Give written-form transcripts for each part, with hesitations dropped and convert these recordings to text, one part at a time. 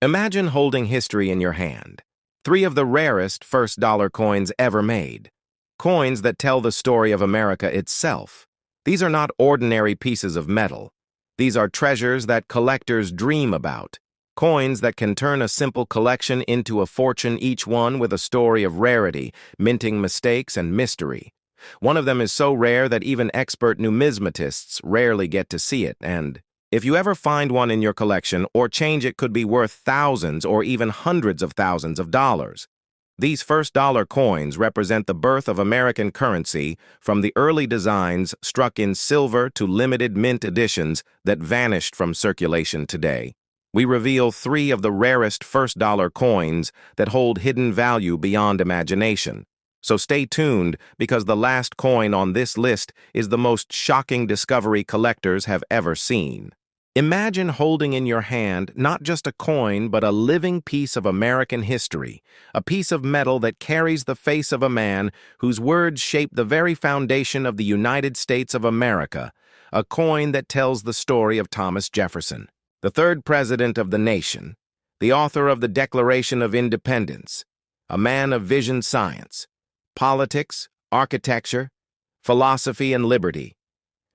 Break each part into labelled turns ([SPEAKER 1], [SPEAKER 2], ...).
[SPEAKER 1] Imagine holding history in your hand. Three of the rarest first dollar coins ever made. Coins that tell the story of America itself. These are not ordinary pieces of metal. These are treasures that collectors dream about. Coins that can turn a simple collection into a fortune, each one with a story of rarity, minting mistakes, and mystery. One of them is so rare that even expert numismatists rarely get to see it, and if you ever find one in your collection or change, it could be worth thousands or even hundreds of thousands of dollars. These first dollar coins represent the birth of American currency, from the early designs struck in silver to limited mint editions that vanished from circulation today. We reveal three of the rarest first dollar coins that hold hidden value beyond imagination. So stay tuned, because the last coin on this list is the most shocking discovery collectors have ever seen. Imagine holding in your hand not just a coin, but a living piece of American history, a piece of metal that carries the face of a man whose words shape the very foundation of the United States of America, a coin that tells the story of Thomas Jefferson, the third president of the nation, the author of the Declaration of Independence, a man of vision, science, politics, architecture, philosophy, and liberty.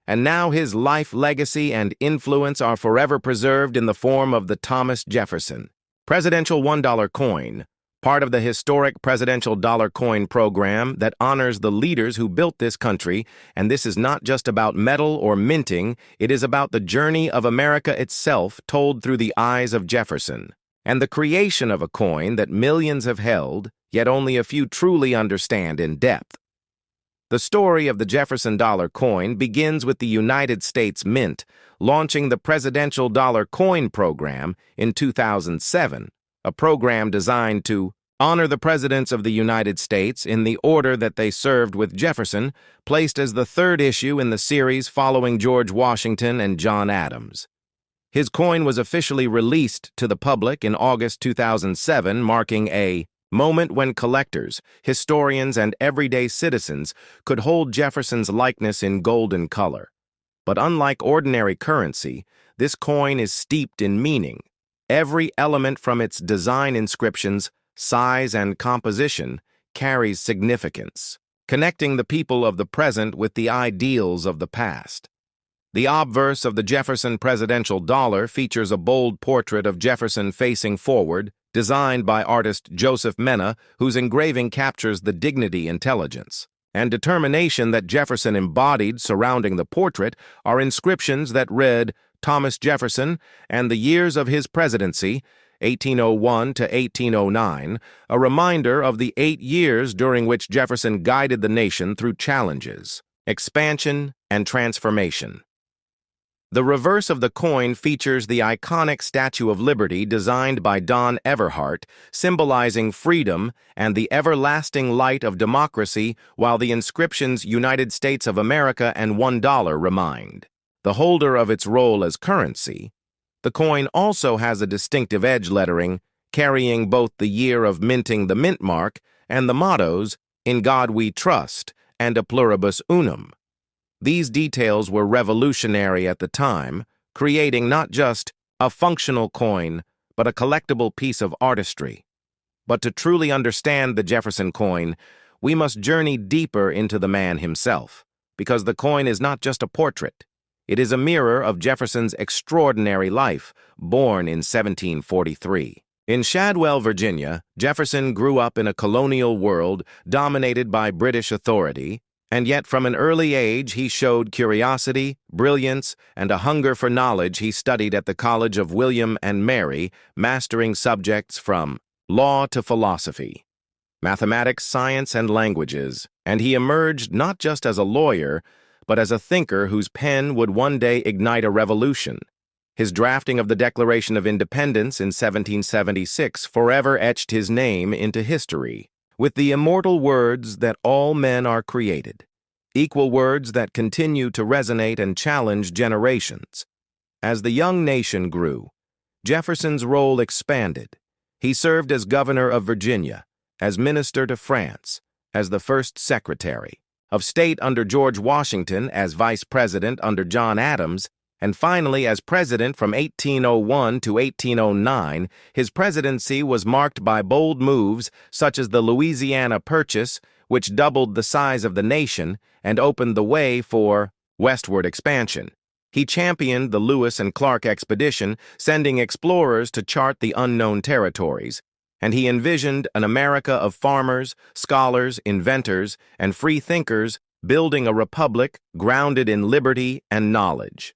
[SPEAKER 1] And now his life, legacy, and influence are forever preserved in the form of the Thomas Jefferson Presidential $1 coin, part of the historic Presidential Dollar Coin program that honors the leaders who built this country. And this is not just about metal or minting, it is about the journey of America itself told through the eyes of Jefferson, and the creation of a coin that millions have held, yet only a few truly understand in depth. The story of the Jefferson dollar coin begins with the United States Mint launching the Presidential Dollar Coin program in 2007, a program designed to honor the presidents of the United States in the order that they served, with Jefferson placed as the third issue in the series following George Washington and John Adams. His coin was officially released to the public in August 2007, marking a moment when collectors, historians, and everyday citizens could hold Jefferson's likeness in golden color. But unlike ordinary currency, this coin is steeped in meaning. Every element, from its design, inscriptions, size, and composition, carries significance, connecting the people of the present with the ideals of the past. The obverse of the Jefferson Presidential Dollar features a bold portrait of Jefferson facing forward, designed by artist Joseph Mena, whose engraving captures the dignity, intelligence, and determination that Jefferson embodied. Surrounding the portrait are inscriptions that read Thomas Jefferson and the years of his presidency, 1801 to 1809, a reminder of the 8 years during which Jefferson guided the nation through challenges, expansion, and transformation. The reverse of the coin features the iconic Statue of Liberty designed by Don Everhart, symbolizing freedom and the everlasting light of democracy, while the inscriptions United States of America and $1 remind the holder of its role as currency. The coin also has a distinctive edge lettering, carrying both the year of minting, the mint mark, and the mottos, "In God We Trust" and "A Pluribus Unum." These details were revolutionary at the time, creating not just a functional coin, but a collectible piece of artistry. But to truly understand the Jefferson coin, we must journey deeper into the man himself, because the coin is not just a portrait. It is a mirror of Jefferson's extraordinary life, born in 1743. In Shadwell, Virginia, Jefferson grew up in a colonial world dominated by British authority, and yet from an early age he showed curiosity, brilliance, and a hunger for knowledge. He studied at the College of William and Mary, mastering subjects from law to philosophy, mathematics, science, and languages, and he emerged not just as a lawyer, but as a thinker whose pen would one day ignite a revolution. His drafting of the Declaration of Independence in 1776 forever etched his name into history, with the immortal words that all men are created, equal words that continue to resonate and challenge generations. As the young nation grew, Jefferson's role expanded. He served as governor of Virginia, as minister to France, as the first secretary of state under George Washington, as vice president under John Adams, And finally, as president from 1801 to 1809, his presidency was marked by bold moves such as the Louisiana Purchase, which doubled the size of the nation and opened the way for westward expansion. He championed the Lewis and Clark expedition, sending explorers to chart the unknown territories, and he envisioned an America of farmers, scholars, inventors, and free thinkers, building a republic grounded in liberty and knowledge.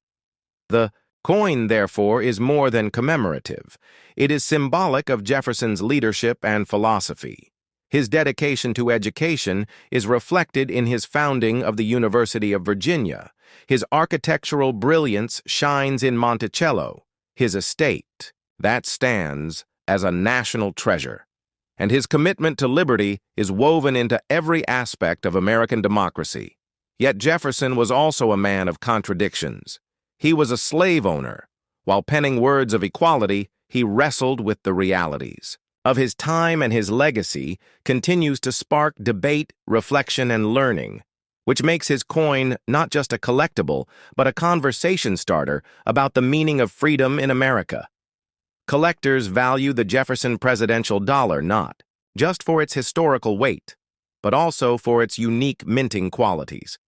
[SPEAKER 1] The coin, therefore, is more than commemorative. It is symbolic of Jefferson's leadership and philosophy. His dedication to education is reflected in his founding of the University of Virginia. His architectural brilliance shines in Monticello, his estate, that stands as a national treasure. And his commitment to liberty is woven into every aspect of American democracy. Yet Jefferson was also a man of contradictions. He was a slave owner. While penning words of equality, he wrestled with the realities of his time, and his legacy continues to spark debate, reflection, and learning, which makes his coin not just a collectible, but a conversation starter about the meaning of freedom in America. Collectors value the Jefferson presidential dollar not just for its historical weight, but also for its unique minting qualities.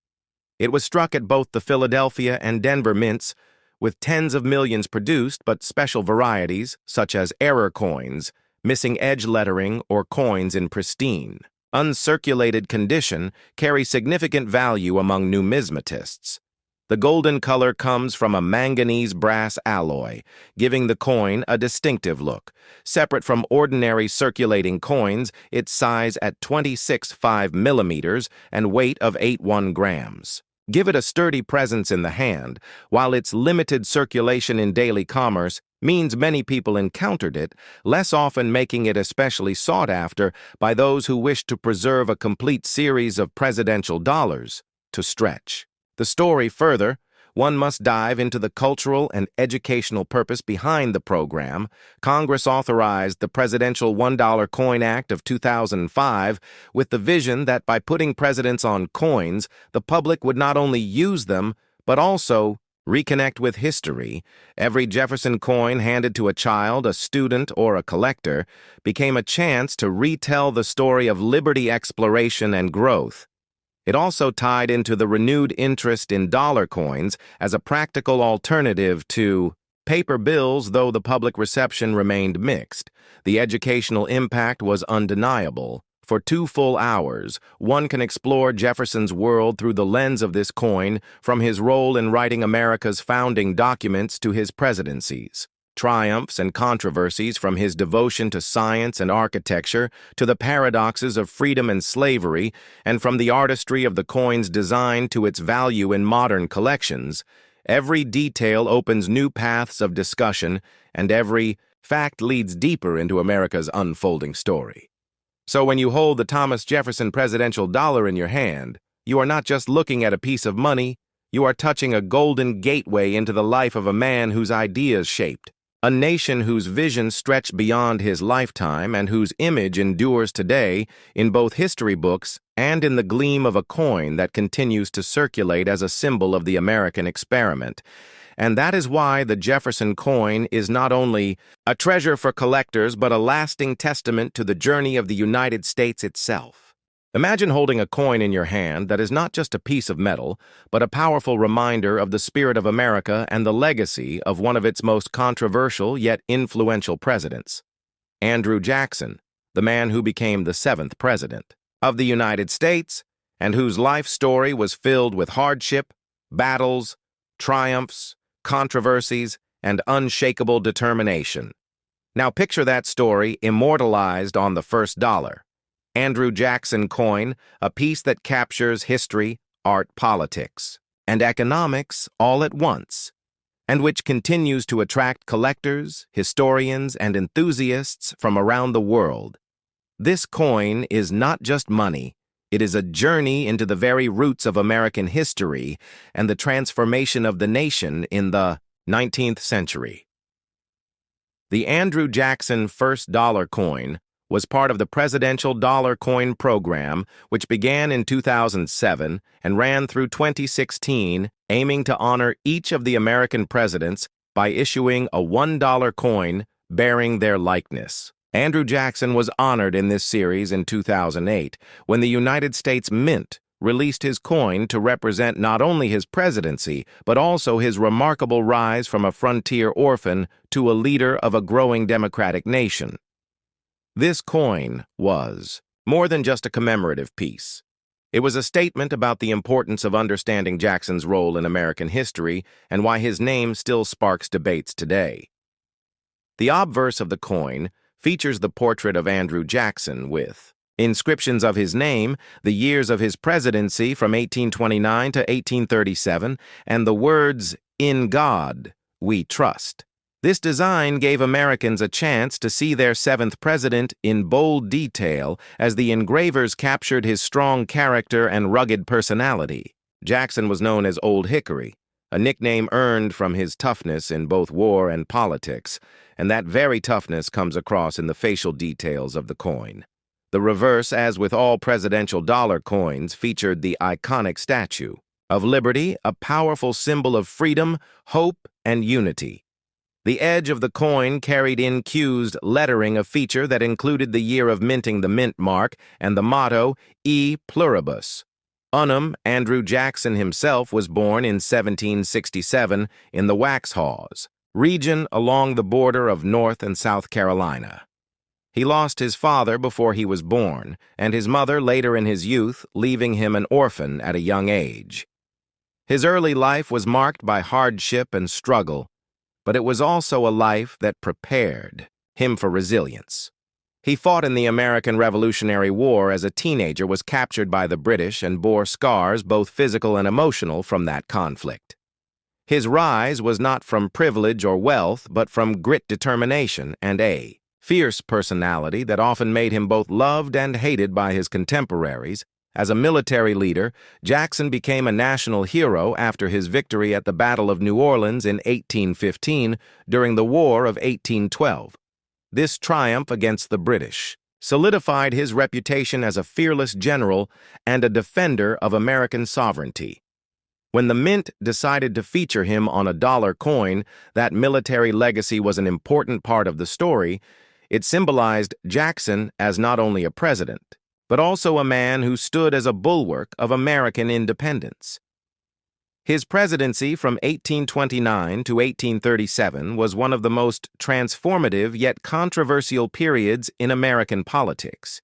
[SPEAKER 1] It was struck at both the Philadelphia and Denver mints, with tens of millions produced, but special varieties, such as error coins, missing edge lettering, or coins in pristine, uncirculated condition, carry significant value among numismatists. The golden color comes from a manganese brass alloy, giving the coin a distinctive look. Separate from ordinary circulating coins, its size at 26.5 millimeters and weight of 81 grams. Give it a sturdy presence in the hand, while its limited circulation in daily commerce means many people encountered it, less often making it especially sought after by those who wish to preserve a complete series of presidential dollars to stretch. The story further, one must dive into the cultural and educational purpose behind the program. Congress authorized the Presidential $1 Coin Act of 2005 with the vision that by putting presidents on coins, the public would not only use them, but also reconnect with history. Every Jefferson coin handed to a child, a student, or a collector became a chance to retell the story of liberty, exploration, and growth. It also tied into the renewed interest in dollar coins as a practical alternative to paper bills, though the public reception remained mixed. The educational impact was undeniable. For 2 full hours, one can explore Jefferson's world through the lens of this coin, from his role in writing America's founding documents to his presidencies, triumphs and controversies, from his devotion to science and architecture to the paradoxes of freedom and slavery, and from the artistry of the coin's design to its value in modern collections. Every detail opens new paths of discussion, and every fact leads deeper into America's unfolding story. So when you hold the Thomas Jefferson presidential dollar in your hand, you are not just looking at a piece of money, you are touching a golden gateway into the life of a man whose ideas shaped a nation whose vision stretched beyond his lifetime and whose image endures today in both history books and in the gleam of a coin that continues to circulate as a symbol of the American experiment. And that is why the Jefferson coin is not only a treasure for collectors, but a lasting testament to the journey of the United States itself. Imagine holding a coin in your hand that is not just a piece of metal, but a powerful reminder of the spirit of America and the legacy of one of its most controversial yet influential presidents, Andrew Jackson, the man who became the 7th president of the United States and whose life story was filled with hardship, battles, triumphs, controversies, and unshakable determination. Now picture that story immortalized on the first dollar. Andrew Jackson coin, a piece that captures history, art, politics, and economics all at once, and which continues to attract collectors, historians, and enthusiasts from around the world. This coin is not just money, it is a journey into the very roots of American history and the transformation of the nation in the 19th century. The Andrew Jackson first dollar coin was part of the Presidential Dollar Coin Program, which began in 2007 and ran through 2016 aiming to honor each of the American presidents by issuing a $1 coin bearing their likeness. Andrew Jackson was honored in this series in 2008 when the United States Mint released his coin to represent not only his presidency, but also his remarkable rise from a frontier orphan to a leader of a growing democratic nation. This coin was more than just a commemorative piece. It was a statement about the importance of understanding Jackson's role in American history and why his name still sparks debates today. The obverse of the coin features the portrait of Andrew Jackson with inscriptions of his name, the years of his presidency from 1829 to 1837, and the words, "In God We Trust." This design gave Americans a chance to see their seventh president in bold detail as the engravers captured his strong character and rugged personality. Jackson was known as Old Hickory, a nickname earned from his toughness in both war and politics, and that very toughness comes across in the facial details of the coin. The reverse, as with all presidential dollar coins, featured the iconic statue of Liberty, a powerful symbol of freedom, hope, and unity. The edge of the coin carried incused lettering, a feature that included the year of minting the mint mark and the motto, E Pluribus. Unum Andrew Jackson himself was born in 1767 in the Waxhaws region along the border of North and South Carolina. He lost his father before he was born, and his mother later in his youth, leaving him an orphan at a young age. His early life was marked by hardship and struggle, but it was also a life that prepared him for resilience. He fought in the American Revolutionary War as a teenager, was captured by the British, and bore scars, both physical and emotional, from that conflict. His rise was not from privilege or wealth, but from grit, determination, and a fierce personality that often made him both loved and hated by his contemporaries. As a military leader, Jackson became a national hero after his victory at the Battle of New Orleans in 1815 during the War of 1812. This triumph against the British solidified his reputation as a fearless general and a defender of American sovereignty. When the Mint decided to feature him on a dollar coin, that military legacy was an important part of the story. It symbolized Jackson as not only a president, but also a man who stood as a bulwark of American independence. His presidency from 1829 to 1837 was one of the most transformative yet controversial periods in American politics.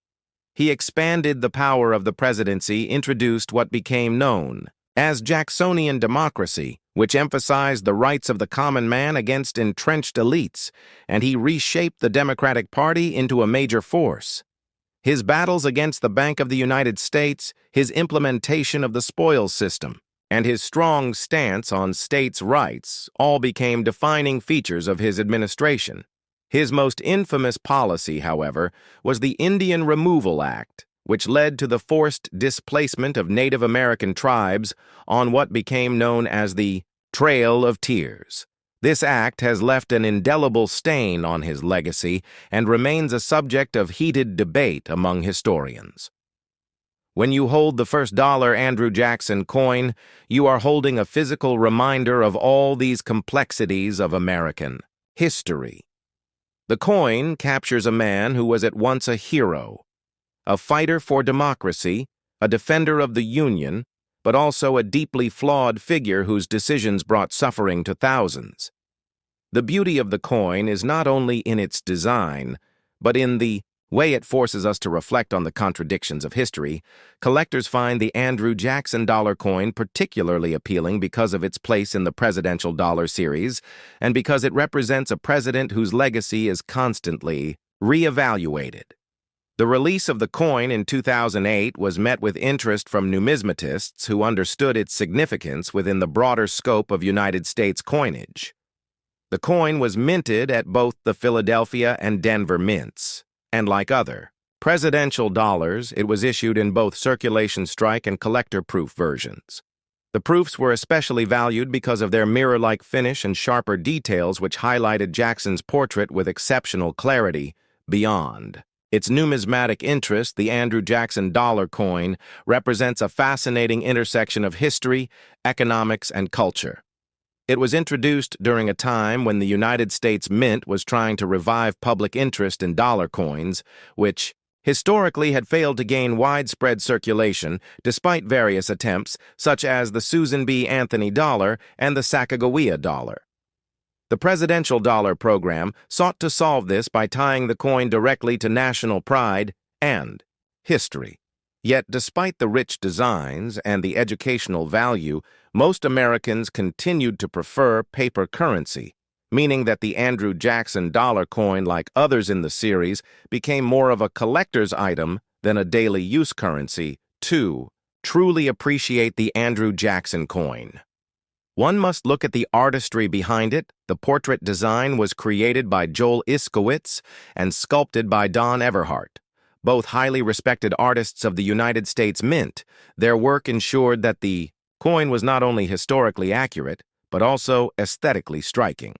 [SPEAKER 1] He expanded the power of the presidency, introduced what became known as Jacksonian democracy, which emphasized the rights of the common man against entrenched elites, and he reshaped the Democratic Party into a major force. His battles against the Bank of the United States, his implementation of the spoils system, and his strong stance on states' rights all became defining features of his administration. His most infamous policy, however, was the Indian Removal Act, which led to the forced displacement of Native American tribes on what became known as the Trail of Tears. This act has left an indelible stain on his legacy and remains a subject of heated debate among historians. When you hold the first dollar Andrew Jackson coin, you are holding a physical reminder of all these complexities of American history. The coin captures a man who was at once a hero, a fighter for democracy, a defender of the Union, but also a deeply flawed figure whose decisions brought suffering to thousands. The beauty of the coin is not only in its design, but in the way it forces us to reflect on the contradictions of history. Collectors find the Andrew Jackson dollar coin particularly appealing because of its place in the presidential dollar series and because it represents a president whose legacy is constantly reevaluated. The release of the coin in 2008 was met with interest from numismatists who understood its significance within the broader scope of United States coinage. The coin was minted at both the Philadelphia and Denver mints, and like other presidential dollars, it was issued in both circulation strike and collector-proof versions. The proofs were especially valued because of their mirror-like finish and sharper details which highlighted Jackson's portrait with exceptional clarity beyond Its numismatic interest, the Andrew Jackson dollar coin, represents a fascinating intersection of history, economics, and culture. It was introduced during a time when the United States Mint was trying to revive public interest in dollar coins, which historically had failed to gain widespread circulation despite various attempts, such as the Susan B. Anthony dollar and the Sacagawea dollar. The presidential dollar program sought to solve this by tying the coin directly to national pride and history. Yet, despite the rich designs and the educational value, most Americans continued to prefer paper currency, meaning that the Andrew Jackson dollar coin, like others in the series, became more of a collector's item than a daily use currency. 2. Truly appreciate the Andrew Jackson coin. One must look at the artistry behind it. The portrait design was created by Joel Iskowitz and sculpted by Don Everhart. Both highly respected artists of the United States Mint. Their work ensured that the coin was not only historically accurate, but also aesthetically striking.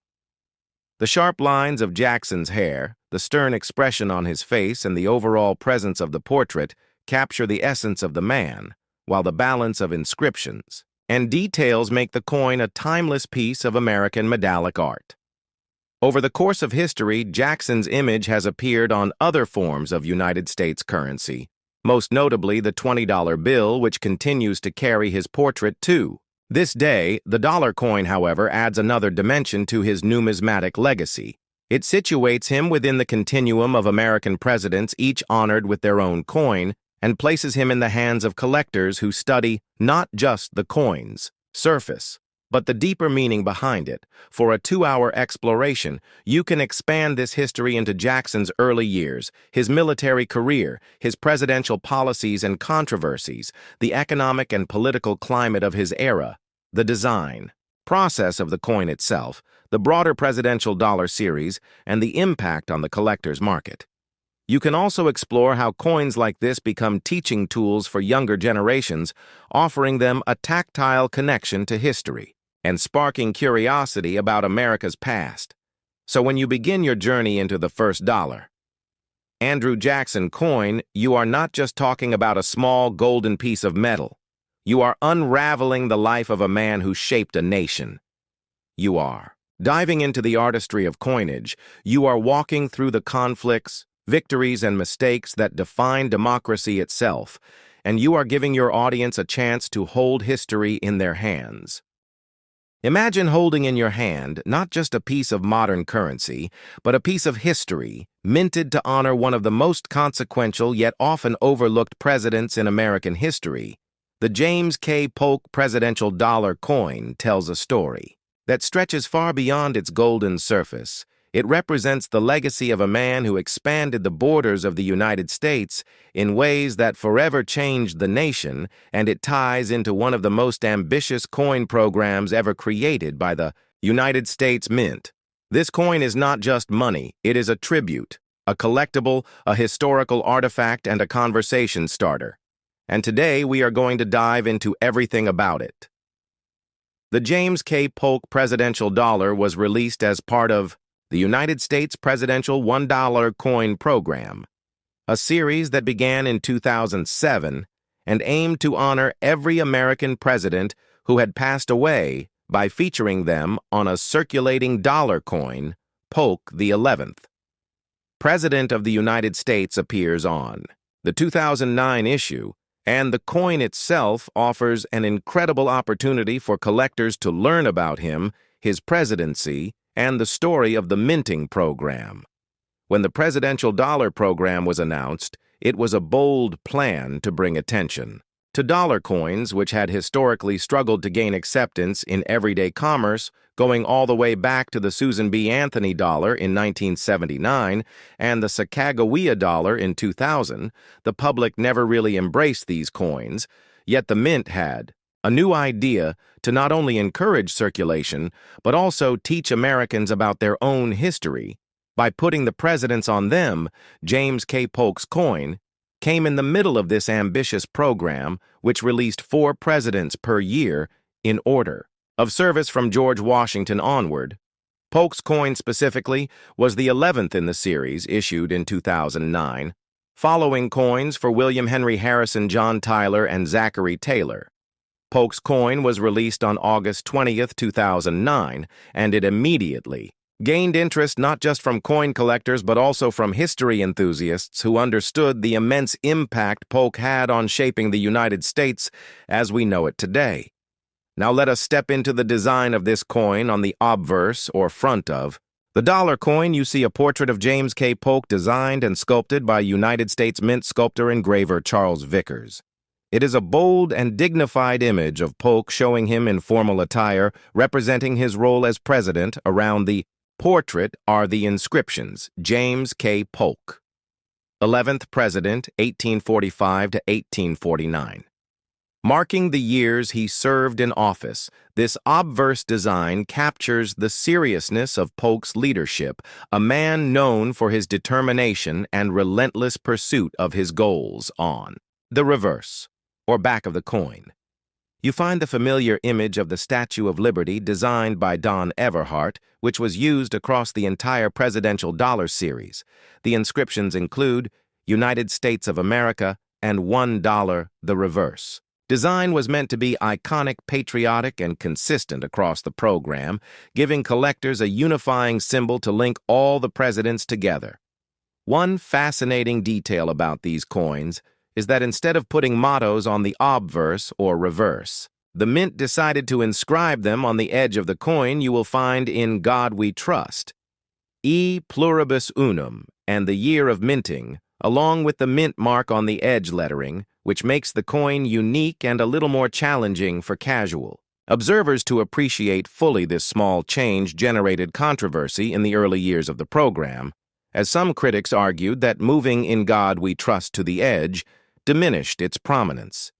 [SPEAKER 1] The sharp lines of Jackson's hair, the stern expression on his face, and the overall presence of the portrait capture the essence of the man, while the balance of inscriptions and details make the coin a timeless piece of American medallic art. Over the course of history, Jackson's image has appeared on other forms of United States currency, most notably the $20 bill, which continues to carry his portrait too. This day, the dollar coin, however, adds another dimension to his numismatic legacy. It situates him within the continuum of American presidents, each honored with their own coin, and places him in the hands of collectors who study not just the coin's surface, but the deeper meaning behind it. For a 2-hour exploration, you can expand this history into Jackson's early years, his military career, his presidential policies and controversies, the economic and political climate of his era, the design, process of the coin itself, the broader presidential dollar series, and the impact on the collector's market. You can also explore how coins like this become teaching tools for younger generations, offering them a tactile connection to history and sparking curiosity about America's past. So when you begin your journey into the first dollar, Andrew Jackson coin, you are not just talking about a small golden piece of metal. You are unraveling the life of a man who shaped a nation. You are diving into the artistry of coinage. You are walking through the conflicts, victories, and mistakes that define democracy itself, and you are giving your audience a chance to hold history in their hands. Imagine holding in your hand not just a piece of modern currency, but a piece of history minted to honor one of the most consequential yet often overlooked presidents in American history. The James K. Polk presidential dollar coin tells a story that stretches far beyond its golden surface. It represents the legacy of a man who expanded the borders of the United States in ways that forever changed the nation, and it ties into one of the most ambitious coin programs ever created by the United States Mint. This coin is not just money, it is a tribute, a collectible, a historical artifact, and a conversation starter. And today we are going to dive into everything about it. The James K. Polk presidential dollar was released as part of the United States Presidential $1 Coin Program, a series that began in 2007 and aimed to honor every American president who had passed away by featuring them on a circulating dollar coin, Polk the 11th. President of the United States appears on the 2009 issue, and the coin itself offers an incredible opportunity for collectors to learn about him, his presidency, and the story of the minting program. When the presidential dollar program was announced, it was a bold plan to bring attention to dollar coins, which had historically struggled to gain acceptance in everyday commerce, going all the way back to the Susan B. Anthony dollar in 1979 and the Sacagawea dollar in 2000. The public never really embraced these coins, yet the Mint had a new idea to not only encourage circulation, but also teach Americans about their own history. By putting the presidents on them, James K. Polk's coin came in the middle of this ambitious program, which released 4 presidents per year in order of service from George Washington onward. Polk's coin specifically was the 11th in the series, issued in 2009. Following coins for William Henry Harrison, John Tyler, and Zachary Taylor. Polk's coin was released on August 20th, 2009, and it immediately gained interest not just from coin collectors but also from history enthusiasts who understood the immense impact Polk had on shaping the United States as we know it today. Now let us step into the design of this coin on the obverse, or front of. The dollar coin, you see a portrait of James K. Polk designed and sculpted by United States Mint sculptor engraver Charles Vickers. It is a bold and dignified image of Polk showing him in formal attire, representing his role as president. Around the portrait are the inscriptions, James K. Polk, 11th President, 1845 to 1849. Marking the years he served in office, this obverse design captures the seriousness of Polk's leadership, a man known for his determination and relentless pursuit of his goals. On the reverse, or back of the coin, you find the familiar image of the Statue of Liberty designed by Don Everhart, which was used across the entire presidential dollar series. The inscriptions include United States of America and $1, the reverse. Design was meant to be iconic, patriotic, and consistent across the program, giving collectors a unifying symbol to link all the presidents together. One fascinating detail about these coins is that instead of putting mottos on the obverse, or reverse, the mint decided to inscribe them on the edge of the coin. You will find "In God We Trust," E Pluribus Unum, and the year of minting, along with the mint mark on the edge lettering, which makes the coin unique and a little more challenging for casual observers to appreciate fully. This small change generated controversy in the early years of the program, as some critics argued that moving "In God We Trust" to the edge diminished its prominence.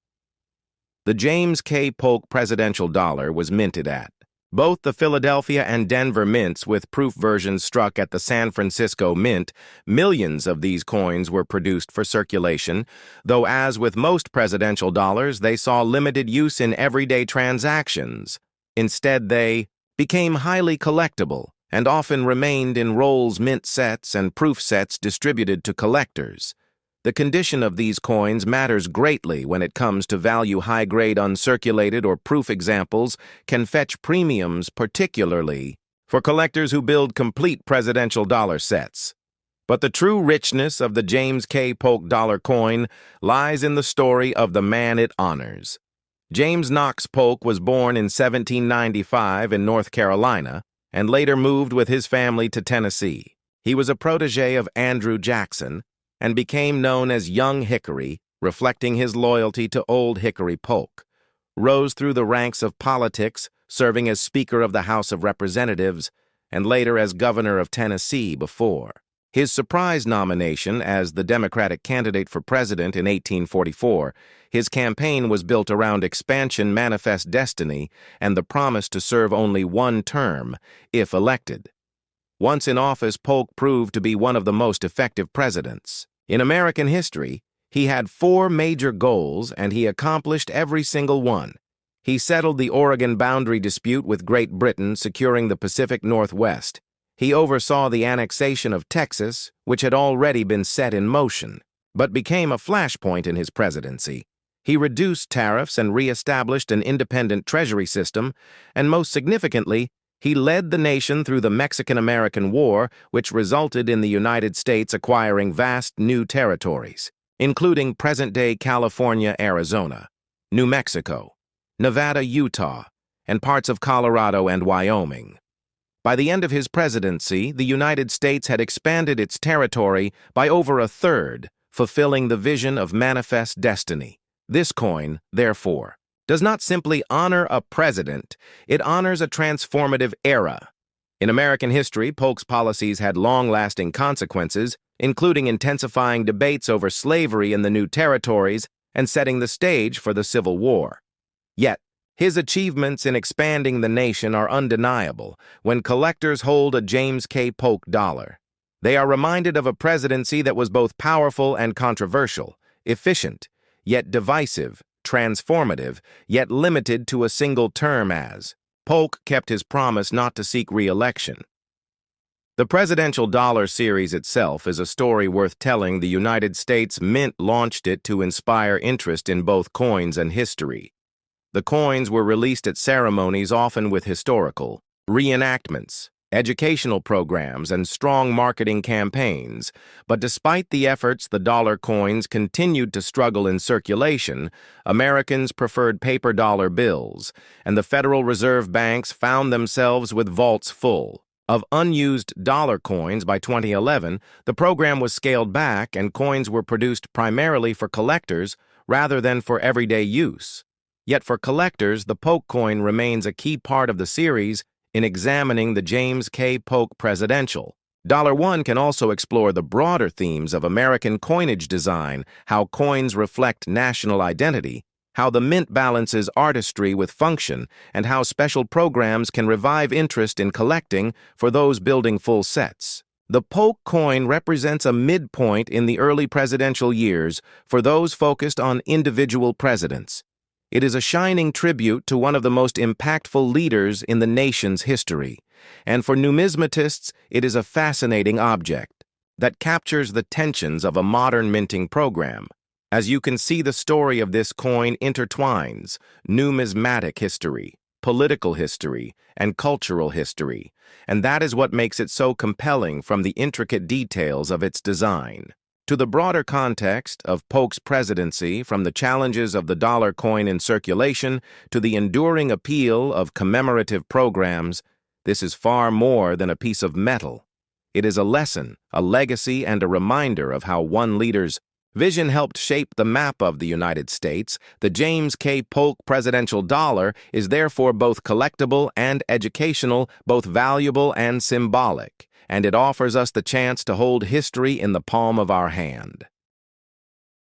[SPEAKER 1] The James K. Polk presidential dollar was minted at both the Philadelphia and Denver mints, with proof versions struck at the San Francisco Mint. Millions of these coins were produced for circulation, though as with most presidential dollars, they saw limited use in everyday transactions. Instead, they became highly collectible and often remained in rolls, mint sets, and proof sets distributed to collectors. The condition of these coins matters greatly when it comes to value. High-grade uncirculated or proof examples can fetch premiums, particularly for collectors who build complete presidential dollar sets. But the true richness of the James K. Polk dollar coin lies in the story of the man it honors. James Knox Polk was born in 1795 in North Carolina and later moved with his family to Tennessee. He was a protege of Andrew Jackson and became known as Young Hickory, reflecting his loyalty to Old Hickory Polk. Rose through the ranks of politics, serving as Speaker of the House of Representatives and later as Governor of Tennessee before his surprise nomination as the Democratic candidate for president in 1844. His campaign was built around expansion, manifest destiny, and the promise to serve only one term if elected. Once in office, Polk proved to be one of the most effective presidents in American history. He had 4 major goals, and he accomplished every single one. He settled the Oregon boundary dispute with Great Britain, securing the Pacific Northwest. He oversaw the annexation of Texas, which had already been set in motion, but became a flashpoint in his presidency. He reduced tariffs and re-established an independent treasury system, and most significantly, he led the nation through the Mexican-American War, which resulted in the United States acquiring vast new territories, including present-day California, Arizona, New Mexico, Nevada, Utah, and parts of Colorado and Wyoming. By the end of his presidency, the United States had expanded its territory by over a third, fulfilling the vision of manifest destiny. This coin, therefore, does not simply honor a president, it honors a transformative era. In American history, Polk's policies had long-lasting consequences, including intensifying debates over slavery in the new territories and setting the stage for the Civil War. Yet, his achievements in expanding the nation are undeniable. When collectors hold a James K. Polk dollar, they are reminded of a presidency that was both powerful and controversial, efficient, yet divisive, transformative, yet limited to a single term. As Polk kept his promise not to seek re-election. The presidential dollar series itself is a story worth telling. The United States Mint launched it to inspire interest in both coins and history. The coins were released at ceremonies, often with historical reenactments, educational programs, and strong marketing campaigns. But despite the efforts, the dollar coins continued to struggle in circulation. Americans preferred paper dollar bills, and the Federal Reserve banks found themselves with vaults full of unused dollar coins. By 2011, the program was scaled back and coins were produced primarily for collectors rather than for everyday use. Yet for collectors, the Polk coin remains a key part of the series in examining the James K. Polk presidential. $1 can also explore the broader themes of American coinage design, how coins reflect national identity, how the mint balances artistry with function, and how special programs can revive interest in collecting for those building full sets. The Polk coin represents a midpoint in the early presidential years for those focused on individual presidents. It is a shining tribute to one of the most impactful leaders in the nation's history. And for numismatists, it is a fascinating object that captures the tensions of a modern minting program. As you can see, the story of this coin intertwines numismatic history, political history, and cultural history, and that is what makes it so compelling, from the intricate details of its design to the broader context of Polk's presidency, from the challenges of the dollar coin in circulation to the enduring appeal of commemorative programs. This is far more than a piece of metal. It is a lesson, a legacy, and a reminder of how one leader's vision helped shape the map of the United States. The James K. Polk presidential dollar is therefore both collectible and educational, both valuable and symbolic, and it offers us the chance to hold history in the palm of our hand.